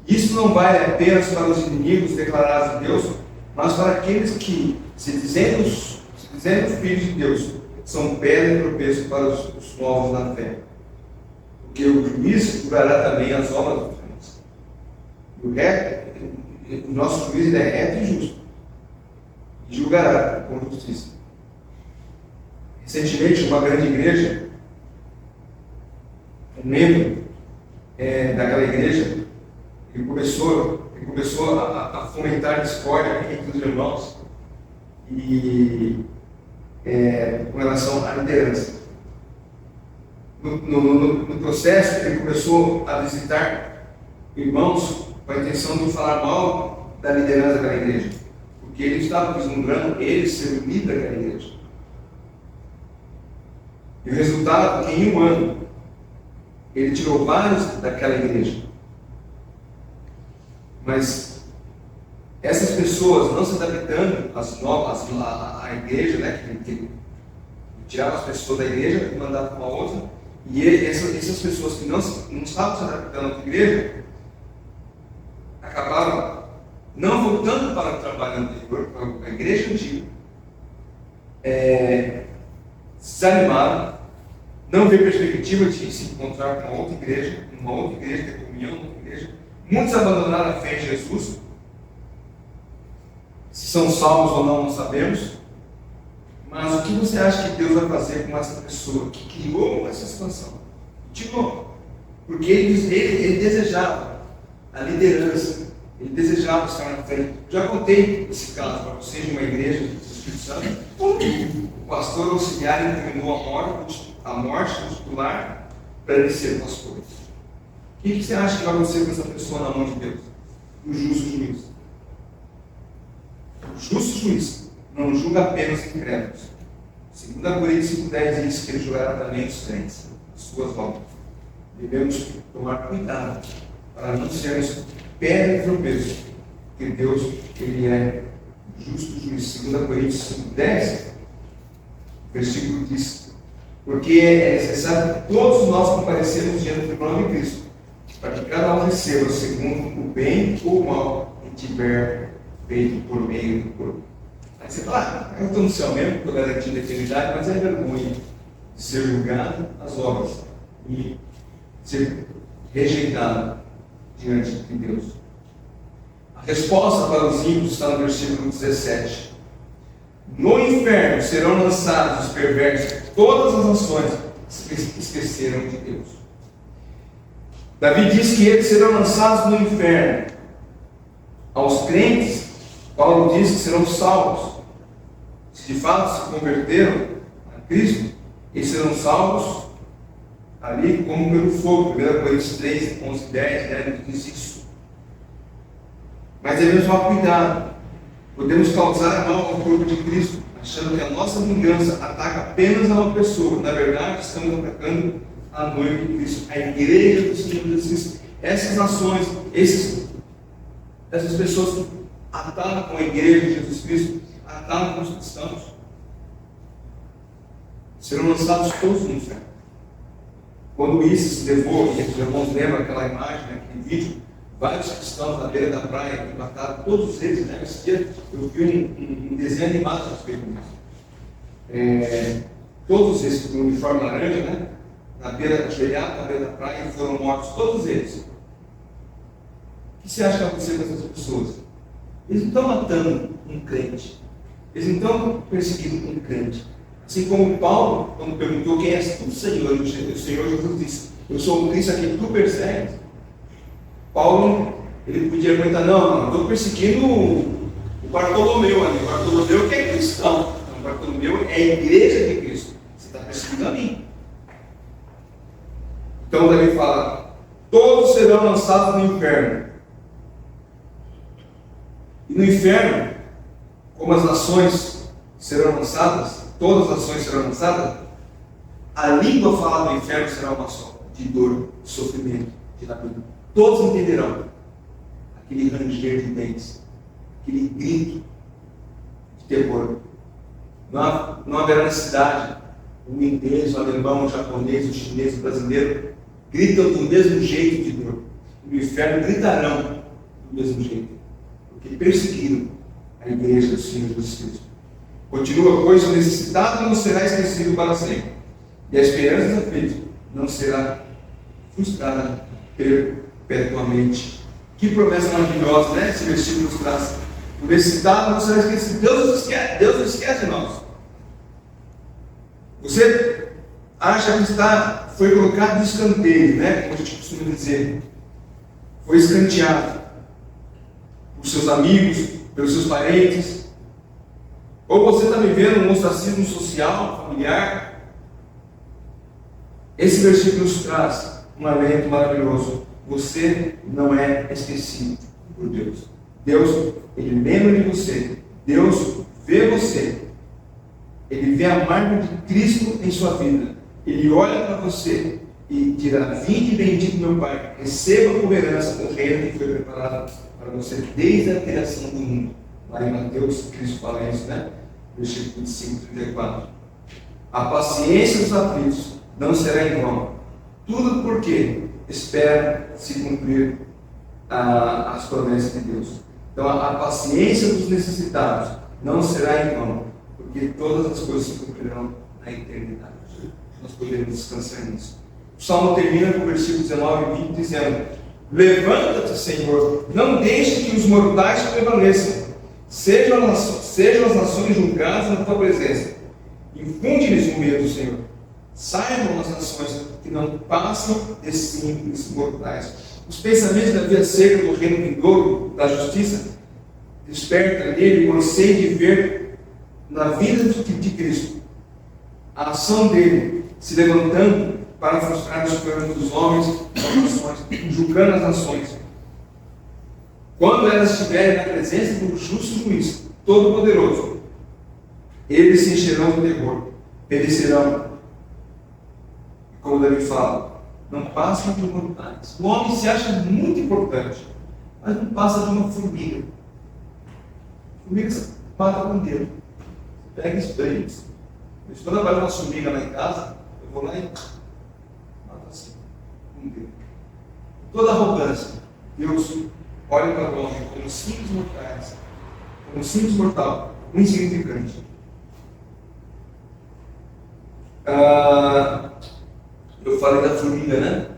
Isso não vale apenas para os inimigos declarados de Deus, mas para aqueles que, se dizendo filhos de Deus, são pedra e tropeço para os novos na fé. Porque o juiz julgará também as obras dos homens. O nosso juiz é reto e justo. E julgará com justiça. Recentemente, uma grande igreja, um membro daquela igreja, ele começou a fomentar discórdia entre os irmãos com relação à liderança. No processo, ele começou a visitar irmãos com a intenção de falar mal da liderança daquela igreja, porque ele estava vislumbrando ele ser o líder daquela igreja. E o resultado é que em um ano ele tirou vários daquela igreja. Mas essas pessoas não se adaptando à igreja, né, que tirava as pessoas da igreja e mandava para uma outra, e essas pessoas que não estavam se adaptando à igreja acabaram não voltando para o trabalho anterior, para a igreja antiga, se desanimaram não vê perspectiva de se encontrar com uma outra igreja, ter comunhão, uma outra igreja. Muitos abandonaram a fé em Jesus. Se são salvos ou não, não sabemos. Mas o que você acha que Deus vai fazer com essa pessoa que criou essa situação? Tirou. Porque ele desejava a liderança, ele desejava estar na frente. Já contei esse caso para vocês de uma igreja do Espírito Santo. O pastor auxiliar determinou a morte do titular para ele ser pastor. O que você acha que vai acontecer com essa pessoa na mão de Deus? O justo juiz. O justo juiz não julga apenas incrédulos. 2 Coríntios 5,10 diz que ele julgará também os crentes, as suas obras. Devemos tomar cuidado para não sermos pedra de tropeço, porque Deus, ele é justo juiz. 2 Coríntios 5,10, versículo diz: porque é necessário que todos nós comparecemos diante do tribunal de Cristo, para que cada um receba segundo o bem ou o mal que tiver feito por meio do corpo. Aí você fala, eu estou no céu mesmo, estou garantindo a eternidade, mas é vergonha de ser julgado as obras e ser rejeitado diante de Deus. A resposta para os ímpios está no versículo 17. No inferno serão lançados os perversos, todas as nações que esqueceram de Deus. Davi diz que eles serão lançados no inferno. Aos crentes, Paulo diz que serão salvos. Se de fato se converteram a Cristo, eles serão salvos ali como pelo fogo. 1 Coríntios 3, 11, 10, diz isso. Mas devemos tomar cuidado. Podemos causar mal ao corpo de Cristo, achando que a nossa vingança ataca apenas a uma pessoa. Na verdade, estamos atacando a noiva de Cristo, a igreja do Senhor Jesus. Essas nações, essas pessoas que atacam a igreja de Jesus Cristo, atacam os cristãos, serão lançados todos no inferno. Quando Isis levou, e os irmãos lembram aquela imagem, aquele vídeo, vários cristãos na beira da praia que mataram, todos eles, né? Esse dia eu vi um desenho animado a respeito disso. Todos esses com uniforme laranja, né? Ajoelhados na beira da praia, foram mortos, todos eles. O que você acha que vai acontecer com essas pessoas? Eles não estão matando um crente, eles não estão perseguindo um crente. Assim como Paulo, quando perguntou quem és tu, Senhor, o Senhor Jesus disse: eu sou o Cristo a quem tu persegues. Paulo, ele podia argumentar: não, estou perseguindo o Bartolomeu ali. O Bartolomeu que é cristão. Então, o Bartolomeu é a igreja de Cristo. Você está perseguindo a mim. Então Davi fala: todos serão lançados no inferno. E no inferno, como as nações serão lançadas, todas as nações serão lançadas, a língua falada do inferno será uma só, de dor, de sofrimento, de lamento. Todos entenderão aquele ranger de dentes, aquele grito de terror. Não haverá necessidade, o inglês, o alemão, o japonês, o chinês, o brasileiro gritam do mesmo jeito de dor. No inferno gritarão do mesmo jeito, porque perseguiram a igreja do Senhor Jesus Cristo. Continua: pois o necessitado não será esquecido para sempre, e a esperança do aflito não será frustrada perpetuamente. Que promessa maravilhosa, né? Esse versículo nos traz. O necessitado não será esquecido. Deus não esquece de nós. Você acha que foi colocado no escanteio, né? Como a gente costuma dizer. Foi escanteado por seus amigos, pelos seus parentes. Ou você está vivendo um ostracismo social, familiar. Esse versículo nos traz um alento maravilhoso. Você não é esquecido por Deus. Deus, Ele lembra de você. Deus vê você. Ele vê a marca de Cristo em sua vida. Ele olha para você e dirá: vinde bendito meu Pai, receba como herança o reino que foi preparado para você desde a criação do mundo. Lá em Mateus, Cristo fala isso, né? Versículo 25, 34. A paciência dos aflitos não será em vão. Tudo porque espera se cumprir as promessas de Deus. Então a paciência dos necessitados não será em vão, porque todas as coisas se cumprirão na eternidade. nós podemos descansar nisso. O Salmo termina com o versículo 19 e 20 dizendo: levanta-te, Senhor, não deixe que os mortais prevaleçam. Sejam as nações julgadas na tua presença. Infunde-lhes o medo, Senhor. Saibam as nações que não passam de simples mortais. Os pensamentos da vida seca do reino vindouro, da justiça, desperta nele o anseio de ver na vida de Cristo a ação dele se levantando para frustrar os planos dos homens, das nações, julgando as nações. Quando elas estiverem na presença do justo juiz, todo-poderoso, eles se encherão de terror, perecerão. Como Davi fala, não passam de mortais. O homem se acha muito importante, mas não passa de uma formiga. Formiga mata com o dedo. Pega spray. Quando eu uma formiga lá em casa, eu vou lá e mato assim, com o dedo. Toda arrogância, Deus olha para o homem como simples mortais, como simples mortal, insignificante. Eu falei da formiga, né?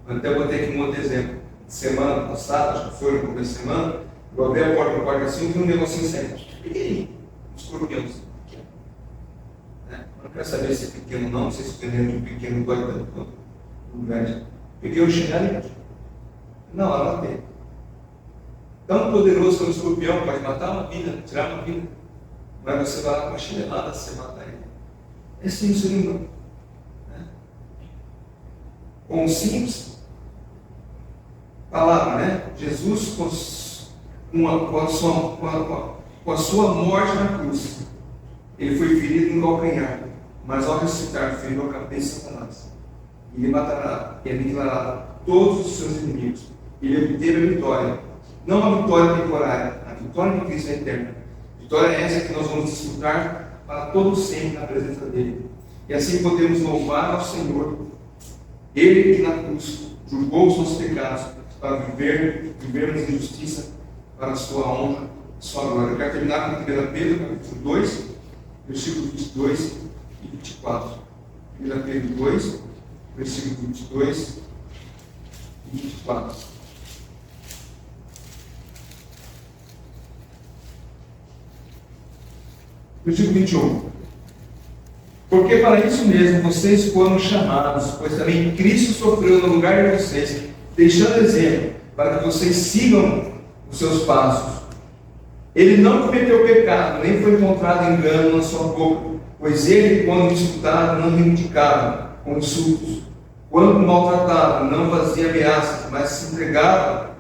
Até botei aqui um outro exemplo. Semana passada, acho que foi no começo da semana, eu abri a porta do quarto assim e vi um negocinho saindo. Pequenininho, um escorpião. Não quero saber se é pequeno ou não sei se o veneno de pequeno dói tanto no grande. Peguei o chinelo e na hora matei. Tão poderoso como o escorpião pode matar uma vida, tirar uma vida. Mas você vai lá com uma chinelada, você mata ele. É assim o ser humano. Com um simples palavra, né? Jesus com a sua morte na cruz, ele foi ferido no calcanhar, mas ao ressuscitar feriu a cabeça de Satanás. E ele matará e aniquilará todos os seus inimigos. Ele obteve a vitória, não a vitória temporária, a vitória de Cristo é eterna. Vitória é essa que nós vamos desfrutar para todo sempre na presença dele. E assim podemos louvar ao Senhor, ele que na cruz julgou os nossos pecados para vivermos em justiça para a sua honra, sua glória. Eu quero terminar com 1 Pedro, capítulo 2, versículos 22 e 24. 1 Pedro 2, versículos 22 e 24. Versículo 21. Porque para isso mesmo vocês foram chamados, pois também Cristo sofreu no lugar de vocês, deixando exemplo para que vocês sigam os seus passos. Ele não cometeu pecado, nem foi encontrado engano na sua boca, pois ele, quando disputado, não reivindicava com insultos. Quando maltratado, não fazia ameaças, mas se entregava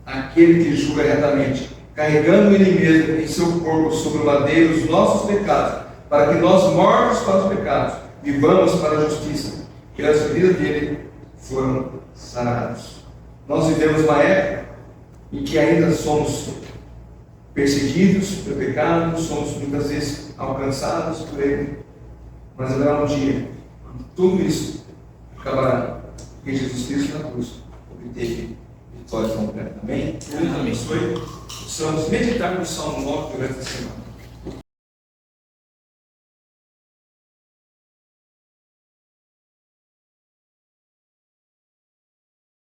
àquele que julga retamente, carregando ele mesmo em seu corpo sobre o madeiro os nossos pecados, para que nós, mortos para os pecados, vivamos para a justiça, e as feridas dele foram sarados. Nós vivemos uma época em que ainda somos perseguidos pelo pecado, somos muitas vezes alcançados por ele, mas haverá um dia quando tudo isso acabará, porque Jesus Cristo na cruz obteve vitória completa. Amém? Deus abençoe. Precisamos meditar no Salmo 9 durante a semana.